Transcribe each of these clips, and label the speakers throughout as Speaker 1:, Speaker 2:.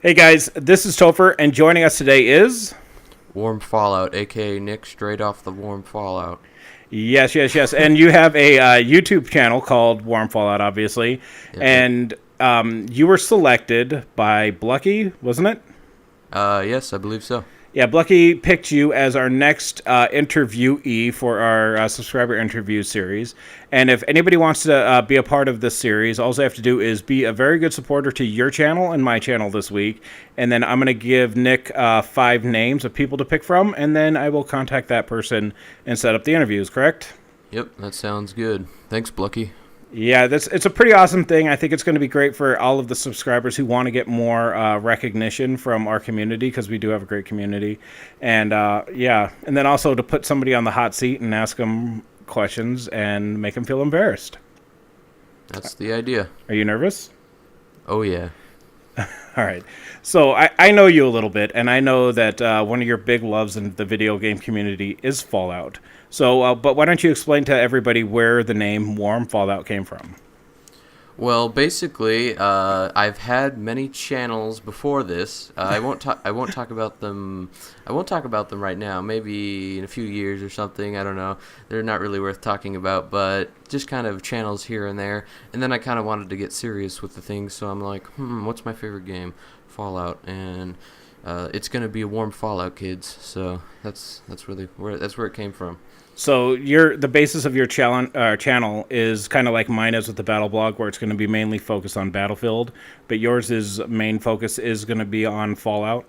Speaker 1: Hey guys, this is Topher, and joining us today is...
Speaker 2: Warm Fallout, aka Nick, straight off the Warm Fallout.
Speaker 1: Yes. And you have a YouTube channel called Warm Fallout, obviously.
Speaker 2: Yep.
Speaker 1: And you were selected by Blucky, wasn't it?
Speaker 2: Yes, I believe so.
Speaker 1: Yeah, Blucky picked you as our next interviewee for our subscriber interview series. And if anybody wants to be a part of this series, all they have to do is be a very good supporter to your channel and my channel this week. And then I'm going to give Nick 5 names of people to pick from, and then I will contact that person and set up the interviews, correct?
Speaker 2: Yep, that sounds good. Thanks, Blucky.
Speaker 1: Yeah, it's a pretty awesome thing. I think it's going to be great for all of the subscribers who want to get more recognition from our community, because we do have a great community. And and then also to put somebody on the hot seat and ask them questions and make them feel embarrassed.
Speaker 2: That's the idea.
Speaker 1: Are you nervous?
Speaker 2: Oh, yeah.
Speaker 1: All right. So I know you a little bit, and I know that one of your big loves in the video game community is Fallout. So, but why don't you explain to everybody where the name Warm Fallout came from?
Speaker 2: Well, basically, I've had many channels before this. I won't talk. I won't talk about them. I won't talk about them right now. Maybe in a few years or something. I don't know. They're not really worth talking about, but just kind of channels here and there. And then I kind of wanted to get serious with the thing, so I'm like, what's my favorite game? Fallout, and it's gonna be a Warm Fallout, kids. So that's really where it came from.
Speaker 1: So the basis of your channel is kind of like mine is with the Battle Blog, where it's going to be mainly focused on Battlefield, but yours is main focus is going to be on Fallout.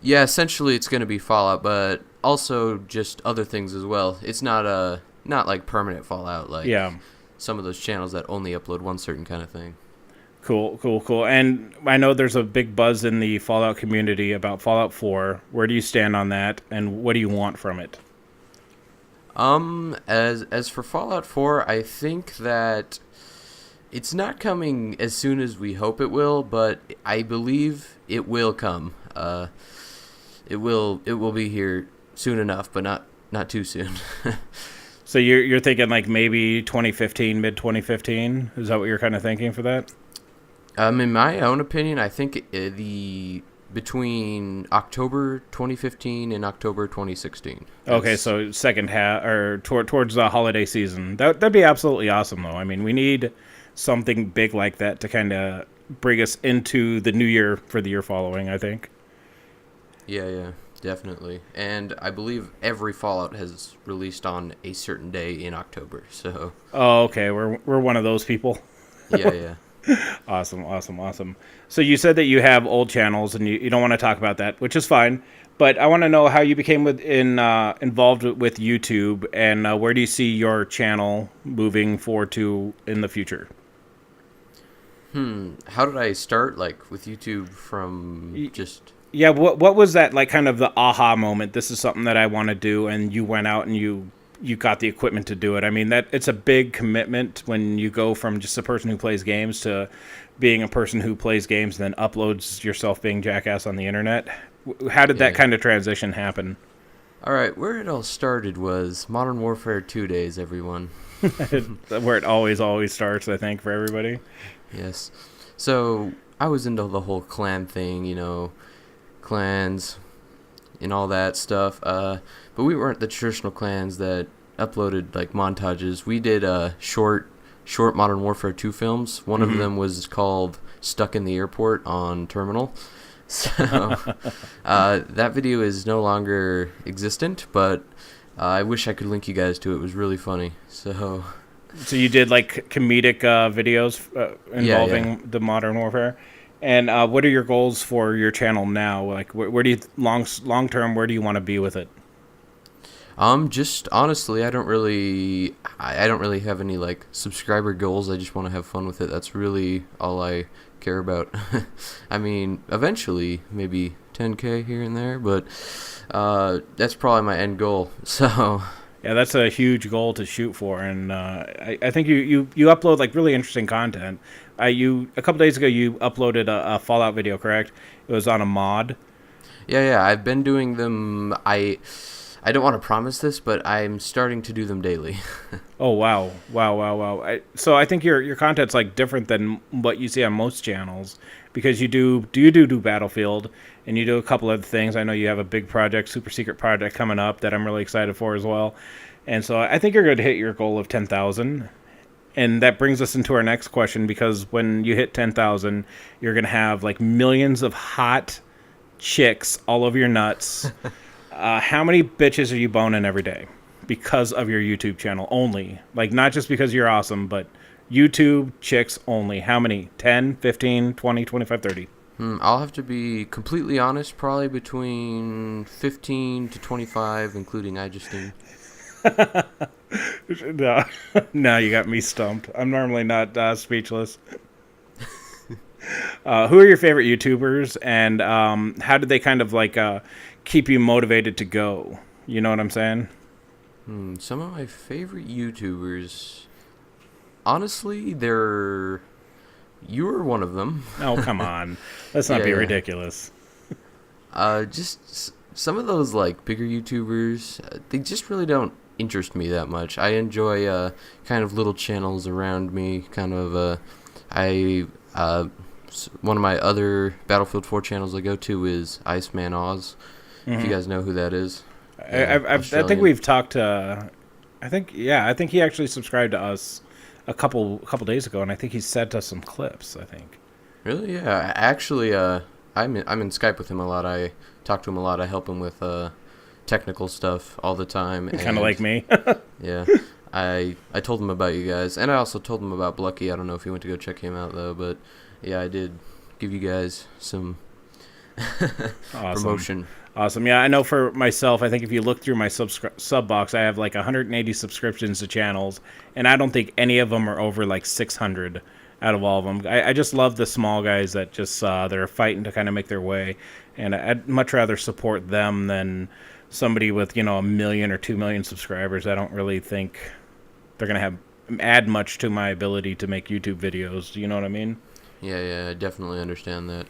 Speaker 2: Yeah, essentially it's going to be Fallout, but also just other things as well. It's not like permanent Fallout, like some of those channels that only upload one certain kind of thing.
Speaker 1: Cool. And I know there's a big buzz in the Fallout community about Fallout 4. Where do you stand on that, and what do you want from it?
Speaker 2: As for Fallout 4, I think that it's not coming as soon as we hope it will, but I believe it will come. It will be here soon enough, but not too soon.
Speaker 1: So you're thinking like maybe 2015, mid 2015? Is that what you're kind of thinking for that?
Speaker 2: In my own opinion, I think the between October 2015 and October 2016.
Speaker 1: Okay, so second half or towards the holiday season. That'd be absolutely awesome, though. I mean, we need something big like that to kind of bring us into the new year for the year following, I think.
Speaker 2: Yeah, definitely. And I believe every Fallout has released on a certain day in October. So.
Speaker 1: Oh, okay. We're one of those people.
Speaker 2: Yeah.
Speaker 1: Awesome. So you said that you have old channels and you don't want to talk about that, which is fine. But I want to know how you became involved with YouTube, and where do you see your channel moving forward to in the future?
Speaker 2: How did I start, like, with YouTube from just...
Speaker 1: Yeah, what was that, like, kind of the aha moment? This is something that I want to do, and you went out and you got the equipment to do it. I mean, that it's a big commitment when you go from just a person who plays games to being a person who plays games and then uploads yourself being jackass on the internet. How did that kind of transition happen?
Speaker 2: All right, where it all started was Modern Warfare 2 days, everyone.
Speaker 1: Where it always starts, I think, for everybody.
Speaker 2: Yes. So I was into the whole clan thing, clans and all that stuff. But we weren't the traditional clans that uploaded like montages. We did short Modern Warfare 2 films. One of them was called Stuck in the Airport on Terminal. So that video is no longer existent, but I wish I could link you guys to it. It was really funny. So
Speaker 1: you did like comedic videos involving the Modern Warfare. And what are your goals for your channel now? Like, where do you long term? Where do you want to be with it?
Speaker 2: Just honestly, I don't really have any like subscriber goals. I just want to have fun with it. That's really all I care about. I mean, eventually maybe 10K here and there, but that's probably my end goal. So.
Speaker 1: Yeah, that's a huge goal to shoot for, and I think you upload like really interesting content. A couple days ago you uploaded a Fallout video, correct? It was on a mod.
Speaker 2: Yeah, I've been doing them. I don't want to promise this, but I'm starting to do them daily.
Speaker 1: Oh, wow. So I think your content's like different than what you see on most channels. because you do Battlefield, and you do a couple other things. I know you have a big project, super secret project coming up that I'm really excited for as well. And so I think you're going to hit your goal of 10,000. And that brings us into our next question, because when you hit 10,000, you're going to have like millions of hot chicks all over your nuts. How many bitches are you boning every day because of your YouTube channel only? Like, not just because you're awesome, but YouTube chicks only. How many? 10, 15, 20, 25, 30?
Speaker 2: I'll have to be completely honest, probably between 15 to 25, including iJustine.
Speaker 1: No, no, you got me stumped. I'm normally not speechless. Who are your favorite YouTubers, and how did they kind of like keep you motivated to go? You know what I'm saying?
Speaker 2: Some of my favorite YouTubers, honestly, you were one of them.
Speaker 1: Oh, come on. Let's not be
Speaker 2: Yeah.
Speaker 1: ridiculous.
Speaker 2: Some of those like bigger YouTubers, they just really don't interest me that much. I enjoy kind of little channels around me. Kind of one of my other Battlefield 4 channels I go to is Iceman Oz. If you guys know who that is.
Speaker 1: I think we've talked to. I think he actually subscribed to us a couple days ago, and I think he sent us some clips. I think.
Speaker 2: Really? Yeah. Actually, I'm in Skype with him a lot. I talk to him a lot. I help him with technical stuff all the time.
Speaker 1: Kind of like me.
Speaker 2: Yeah. I told him about you guys, and I also told him about Blucky. I don't know if you went to go check him out though, but yeah, I did give you guys some promotion.
Speaker 1: Awesome. Yeah, I know for myself, I think if you look through my sub box, I have like 180 subscriptions to channels, and I don't think any of them are over like 600 out of all of them. I just love the small guys that just they're fighting to kind of make their way, and I'd much rather support them than somebody with, you know, 1 million or 2 million subscribers. I don't really think they're going to add much to my ability to make YouTube videos. Do you know what I mean?
Speaker 2: Yeah, I definitely understand that.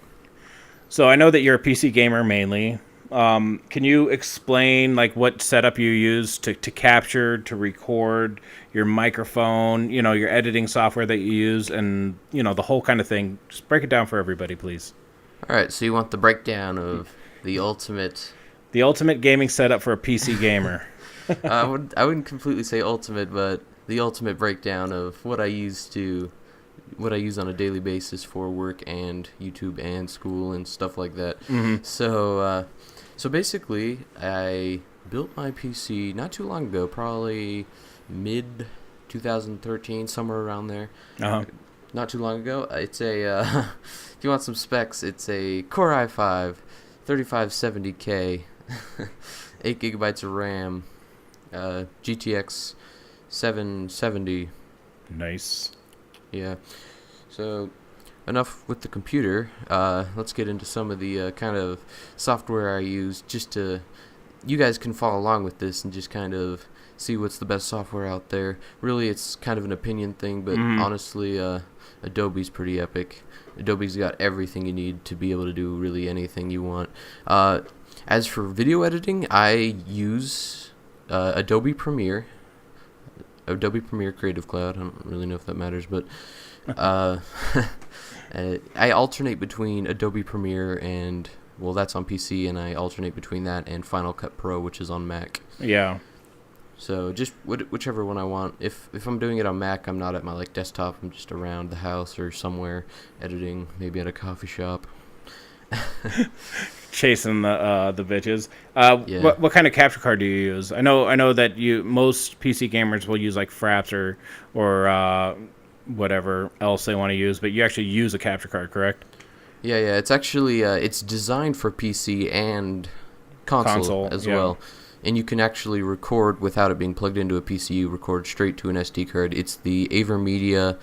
Speaker 1: So I know that you're a PC gamer mainly. Can you explain like what setup you use to capture, to record, your microphone, you know, your editing software that you use, and, you know, the whole kind of thing? Just break it down for everybody, please.
Speaker 2: All right, so you want the breakdown of the ultimate
Speaker 1: Gaming setup for a PC gamer.
Speaker 2: I wouldn't completely say ultimate, but the ultimate breakdown of what I use on a daily basis for work and YouTube and school and stuff like that.
Speaker 1: Mm-hmm.
Speaker 2: So basically, I built my PC not too long ago, probably mid 2013, somewhere around there.
Speaker 1: Uh-huh.
Speaker 2: Not too long ago. It's a if you want some specs, it's a Core i5 3570K, 8 gigabytes of RAM, GTX 770.
Speaker 1: Nice.
Speaker 2: Yeah. So, enough with the computer. Let's get into some of the kind of software I use, just to, you guys can follow along with this and just kind of see what's the best software out there. Really, it's kind of an opinion thing, but honestly, Adobe's pretty epic. Adobe's got everything you need to be able to do really anything you want. As for video editing, I use Adobe Premiere Creative Cloud. I don't really know if that matters, but I alternate between Adobe Premiere and, well, that's on PC, and I alternate between that and Final Cut Pro, which is on Mac.
Speaker 1: Yeah.
Speaker 2: So just whichever one I want. If I'm doing it on Mac, I'm not at my like desktop. I'm just around the house or somewhere editing, maybe at a coffee shop.
Speaker 1: Chasing the bitches.
Speaker 2: Yeah.
Speaker 1: What kind of capture card do you use? I know that most PC gamers will use like Fraps or whatever else they want to use, but you actually use a capture card, correct?
Speaker 2: Yeah. It's actually it's designed for PC and console as well, and you can actually record without it being plugged into a PC. You record straight to an SD card. It's the AverMedia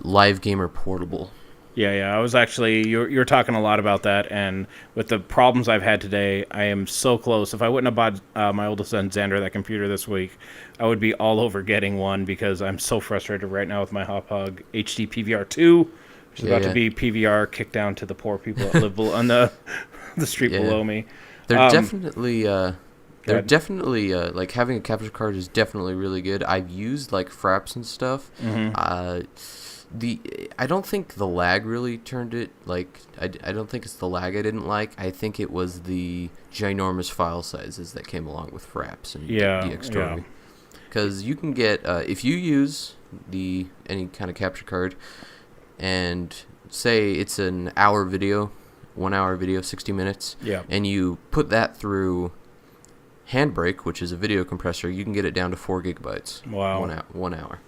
Speaker 2: Live Gamer Portable.
Speaker 1: Yeah. I was actually you're talking a lot about that, and with the problems I've had today, I am so close. If I wouldn't have bought my oldest son Xander that computer this week, I would be all over getting one, because I'm so frustrated right now with my Hop Hog HD PVR2, which is about to be PVR kicked down to the poor people that live on the street below me.
Speaker 2: They're definitely like, having a capture card is definitely really good. I've used like Fraps and stuff. I don't think the lag really turned it. Like, I don't think it's the lag I didn't like. I think it was the ginormous file sizes that came along with Fraps and DxTory. Because you can get, if you use any kind of capture card, and say it's an hour video, 1 hour video, 60 minutes, and you put that through Handbrake, which is a video compressor, you can get it down to 4 gigabytes.
Speaker 1: Wow.
Speaker 2: 1 hour.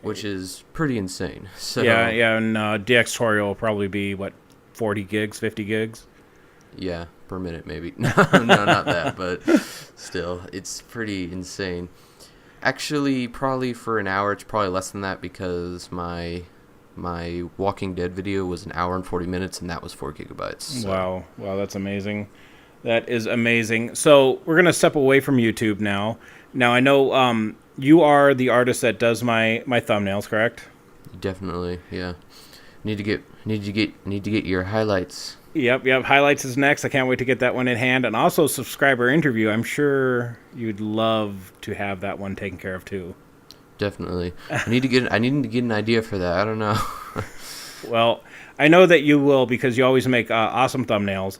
Speaker 2: Which is pretty insane. So
Speaker 1: and DxTory will probably be, 40 gigs, 50 gigs?
Speaker 2: Yeah, per minute maybe. No, not that, but still, it's pretty insane. Actually, probably for an hour, it's probably less than that because my Walking Dead video was 1 hour and 40 minutes, and that was 4 gigabytes. So.
Speaker 1: Wow, that's amazing. That is amazing. So we're going to step away from YouTube now. Now, I know you are the artist that does my thumbnails, correct?
Speaker 2: Definitely, yeah. Need to get your highlights.
Speaker 1: Yep. Highlights is next. I can't wait to get that one in hand, and also subscriber interview. I'm sure you'd love to have that one taken care of too.
Speaker 2: Definitely. I need to get an idea for that. I don't know.
Speaker 1: Well, I know that you will because you always make awesome thumbnails.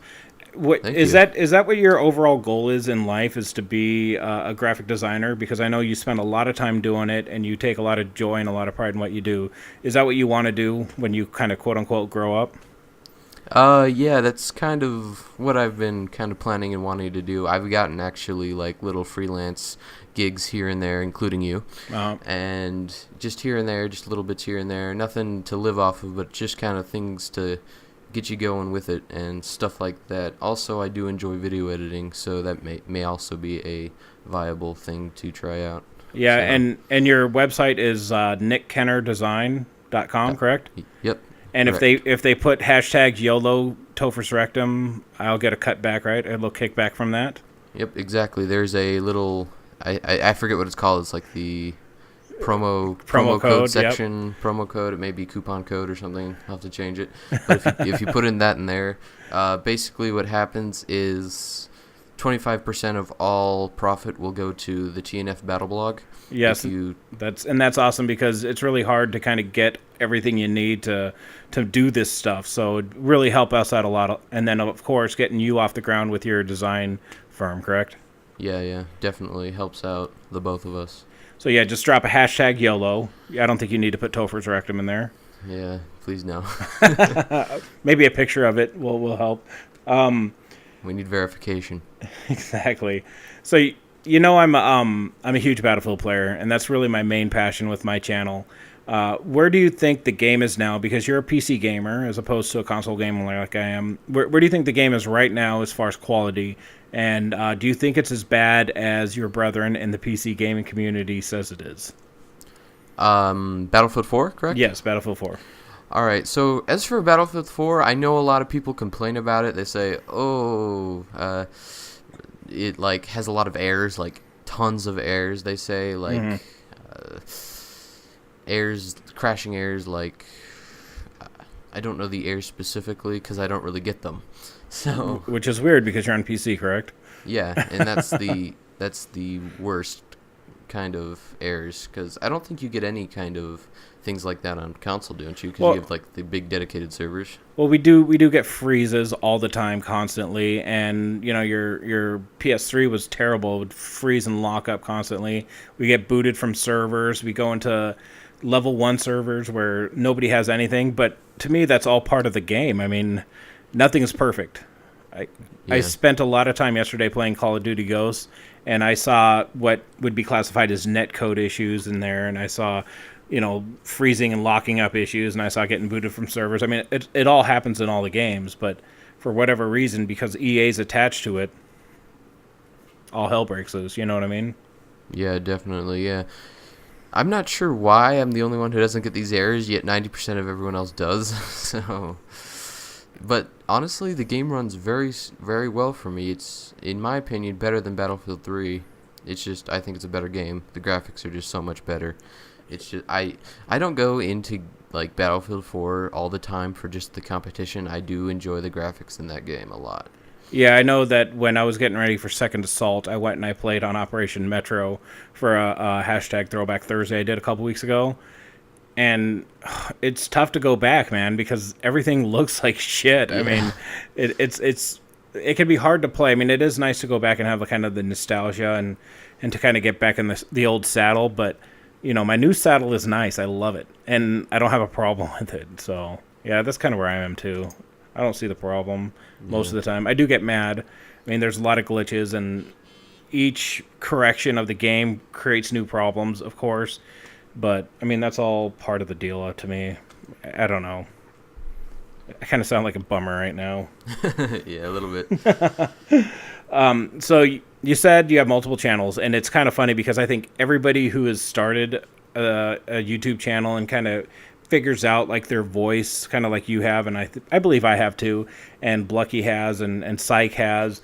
Speaker 2: Thank you.
Speaker 1: Is that what your overall goal is in life, is to be a graphic designer? Because I know you spend a lot of time doing it and you take a lot of joy and a lot of pride in what you do. Is that what you want to do when you kind of quote unquote grow up?
Speaker 2: Yeah, that's kind of what I've been kind of planning and wanting to do. I've gotten actually like little freelance gigs here and there, including you, and just here and there, just little bits here and there. Nothing to live off of, but just kind of things to get you going with it and stuff like that. Also, I do enjoy video editing, so that may also be a viable thing to try out.
Speaker 1: Yeah, so. And your website is nickkennerdesign.com, correct?
Speaker 2: Yep.
Speaker 1: And
Speaker 2: correct.
Speaker 1: if they put hashtag YOLO Topher's Rectum, I'll get a cutback, right? A little kickback from that?
Speaker 2: Yep, exactly. There's a little, I forget what it's called. It's like the promo code section, promo code. It may be coupon code or something. I'll have to change it. But if you put in that in there, basically what happens is 25% of all profit will go to the TNF Battle Blog.
Speaker 1: Yes, that's awesome because it's really hard to kind of get everything you need to do this stuff. So it really help us out a lot. And then, of course, getting you off the ground with your design firm, correct?
Speaker 2: Yeah, definitely helps out the both of us.
Speaker 1: So yeah, just drop a hashtag YOLO. I don't think you need to put Topher's Rectum in there.
Speaker 2: Yeah, please no.
Speaker 1: Maybe a picture of it will help.
Speaker 2: We need verification.
Speaker 1: Exactly. So you know I'm a huge Battlefield player, and that's really my main passion with my channel. Where do you think the game is now? Because you're a PC gamer as opposed to a console gamer like I am. Where do you think the game is right now as far as quality? And do you think it's as bad as your brethren in the PC gaming community says it is?
Speaker 2: Battlefield 4, correct?
Speaker 1: Yes, Battlefield 4.
Speaker 2: All right. So as for Battlefield 4, I know a lot of people complain about it. They say, it like has a lot of errors, like tons of errors. They say like crashing errors. Like I don't know the errors specifically because I don't really get them. So
Speaker 1: which is weird because you're on PC, correct?
Speaker 2: Yeah, and that's the worst kind of errors because I don't think you get any kind of things like that on console, don't you? Because you have like the big dedicated servers.
Speaker 1: Well, we do get freezes all the time, constantly, and you know your PS3 was terrible, it would freeze and lock up constantly. We get booted from servers. We go into level 1 servers where nobody has anything, but to me that's all part of the game. I mean, nothing is perfect. I spent a lot of time yesterday playing Call of Duty Ghosts, and I saw what would be classified as netcode issues in there, and I saw, freezing and locking up issues, and I saw getting booted from servers. I mean, it all happens in all the games, but for whatever reason, because EA's attached to it, all hell breaks loose. You know what I mean?
Speaker 2: Yeah, definitely, yeah. I'm not sure why I'm the only one who doesn't get these errors, yet 90% of everyone else does, so... But honestly, the game runs very, very well for me. It's, in my opinion, better than Battlefield 3. It's just, I think it's a better game. The graphics are just so much better. It's just, I don't go into like Battlefield 4 all the time for just the competition. I do enjoy the graphics in that game a lot.
Speaker 1: Yeah, I know that when I was getting ready for Second Assault, I went and I played on Operation Metro for a hashtag Throwback Thursday I did a couple weeks ago. and it's tough to go back, man, because everything looks like shit. I
Speaker 2: Yeah.
Speaker 1: mean, it can be hard to play. I mean, it is nice to go back and have kind of the nostalgia and to kind of get back in the old saddle. But my new saddle is nice. I love it, and I don't have a problem with it. So yeah, that's kind of where I am too. I don't see the problem most of the time. I do get mad. I mean, there's a lot of glitches, and each correction of the game creates new problems, of course. But I mean, that's all part of the deal to me. I don't know. I kind of sound like a bummer right now.
Speaker 2: Yeah, a little bit.
Speaker 1: So you said you have multiple channels, and it's kind of funny because I think everybody who has started a YouTube channel and kind of figures out like their voice, kind of like you have, and I believe I have too, and Blucky has, and Psych has.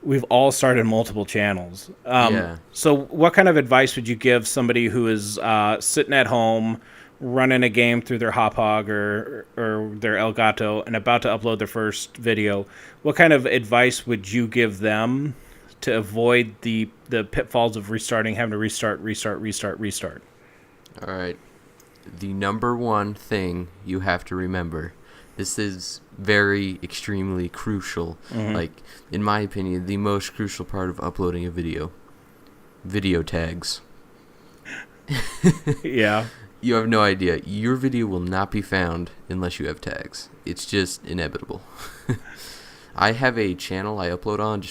Speaker 1: We've all started multiple channels.
Speaker 2: Yeah.
Speaker 1: So what kind of advice would you give somebody who is sitting at home, running a game through their Hop Hog or their Elgato and about to upload their first video? What kind of advice would you give them to avoid the pitfalls of restarting, having to restart?
Speaker 2: All right. The number one thing you have to remember, this is very extremely crucial. Like, in my opinion, the most crucial part of uploading a video tags.
Speaker 1: Yeah.
Speaker 2: You have no idea. Your video will not be found unless you have tags. It's just inevitable. I have a channel I upload on.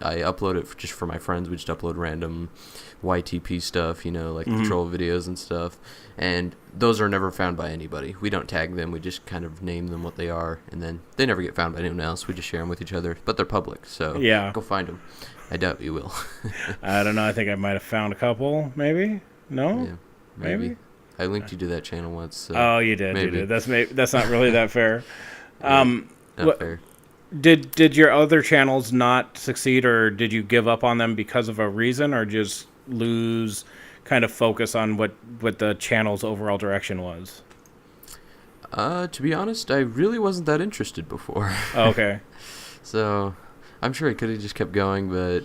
Speaker 2: I upload it just for my friends. We just upload random YTP stuff, like the troll videos and stuff. And those are never found by anybody. We don't tag them. We just kind of name them what they are. And then they never get found by anyone else. We just share them with each other. But they're public, so
Speaker 1: Yeah.
Speaker 2: go find them. I doubt you will.
Speaker 1: I don't know. I think I might have found a couple, maybe? No?
Speaker 2: Yeah, maybe. I linked you to that channel once. So
Speaker 1: Oh, you did.
Speaker 2: maybe.
Speaker 1: You did. That's not really that fair.
Speaker 2: Not
Speaker 1: what-
Speaker 2: fair.
Speaker 1: Did your other channels not succeed, or did you give up on them because of a reason, or just lose kind of focus on what the channel's overall direction was?
Speaker 2: To be honest, I really wasn't that interested before.
Speaker 1: Oh, okay.
Speaker 2: So I'm sure I could have just kept going, but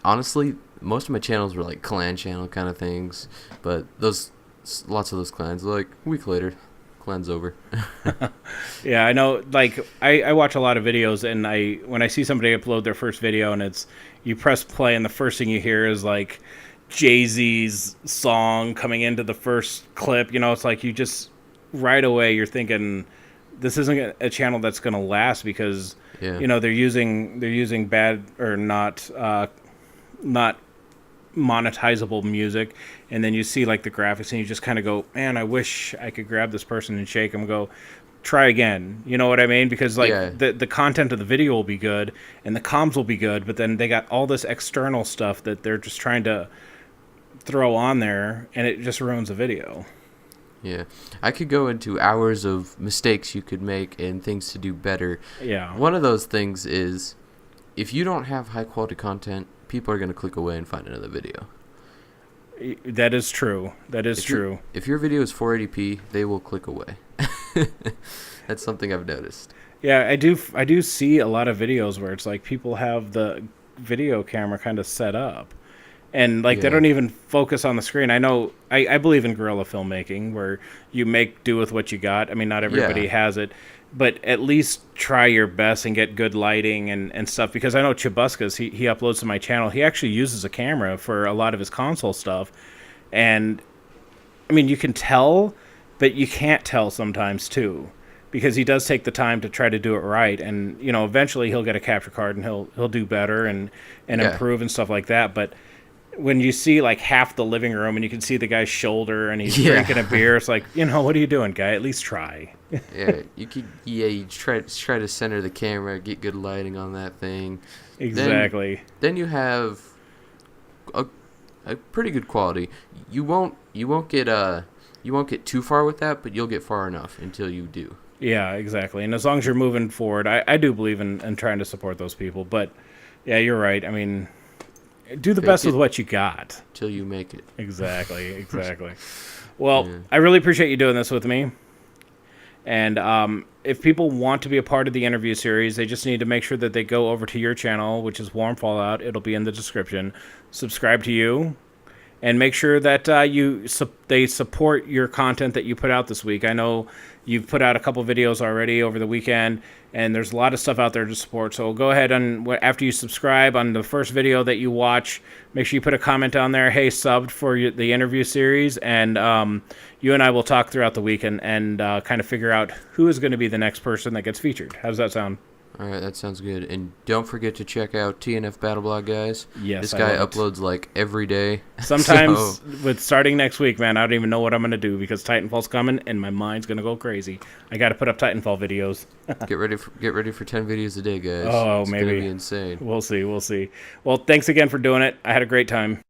Speaker 2: honestly, most of my channels were like clan channel kind of things. But lots of those clans, like a week later, clan's over.
Speaker 1: Yeah, I know. Like, I watch a lot of videos, and when I see somebody upload their first video, and you press play, and the first thing you hear is like Jay-Z's song coming into the first clip. It's like you just right away you're thinking this isn't a channel that's going to last because
Speaker 2: Yeah.
Speaker 1: they're using bad or not monetizable music, and then you see like the graphics and you just kind of go, man, I wish I could grab this person and shake them and go, try again. You know what I mean? Because like
Speaker 2: Yeah.
Speaker 1: the content of the video will be good and the comms will be good, but then they got all this external stuff that they're just trying to throw on there, and it just ruins the video.
Speaker 2: Yeah. I could go into hours of mistakes you could make and things to do better.
Speaker 1: Yeah.
Speaker 2: One of those things is if you don't have high quality content, people are going to click away and find another video.
Speaker 1: That is true. That is true.
Speaker 2: If your video is 480p, they will click away. That's something I've noticed.
Speaker 1: Yeah, I do see a lot of videos where it's like people have the video camera kind of set up, and like they
Speaker 2: Yeah.
Speaker 1: don't even focus on the screen. I know I believe in guerrilla filmmaking where you make do with what you got. I mean, not everybody
Speaker 2: Yeah.
Speaker 1: has it, but at least try your best and get good lighting and stuff. Because I know Chibuscus, he uploads to my channel. He actually uses a camera for a lot of his console stuff, and I mean, you can tell, but you can't tell sometimes too, because he does take the time to try to do it right, and eventually he'll get a capture card and he'll do better and
Speaker 2: Yeah.
Speaker 1: improve and stuff like that. But when you see like half the living room and you can see the guy's shoulder and he's
Speaker 2: Yeah.
Speaker 1: drinking a beer, it's like, what are you doing, guy? At least try.
Speaker 2: Yeah, you try to center the camera, get good lighting on that thing.
Speaker 1: Exactly.
Speaker 2: Then you have a pretty good quality. You won't get too far with that, but you'll get far enough until you do.
Speaker 1: Yeah, exactly. And as long as you're moving forward, I do believe in trying to support those people. But yeah, you're right. I mean, do the
Speaker 2: Fake
Speaker 1: best
Speaker 2: it.
Speaker 1: with what you got.
Speaker 2: Till you make it.
Speaker 1: Exactly. Well,
Speaker 2: Yeah.
Speaker 1: I really appreciate you doing this with me. And if people want to be a part of the interview series, they just need to make sure that they go over to your channel, which is Warm Fallout. It'll be in the description. Subscribe to you. and make sure that they support your content that you put out this week. I know you've put out a couple videos already over the weekend, and there's a lot of stuff out there to support. So go ahead and after you subscribe on the first video that you watch, make sure you put a comment on there. Hey, subbed for the interview series, and you and I will talk throughout the week and kind of figure out who is going to be the next person that gets featured. How does that sound?
Speaker 2: All right, that sounds good. And don't forget to check out TNF Battle Blog, guys.
Speaker 1: Yes,
Speaker 2: this guy uploads like every day.
Speaker 1: Sometimes with starting next week, man, I don't even know what I'm going to do because Titanfall's coming and my mind's going to go crazy. I got to put up Titanfall videos.
Speaker 2: Get ready for 10 videos a day, guys.
Speaker 1: Oh,
Speaker 2: it's
Speaker 1: maybe.
Speaker 2: It's going to be insane.
Speaker 1: We'll see. Well, thanks again for doing it. I had a great time.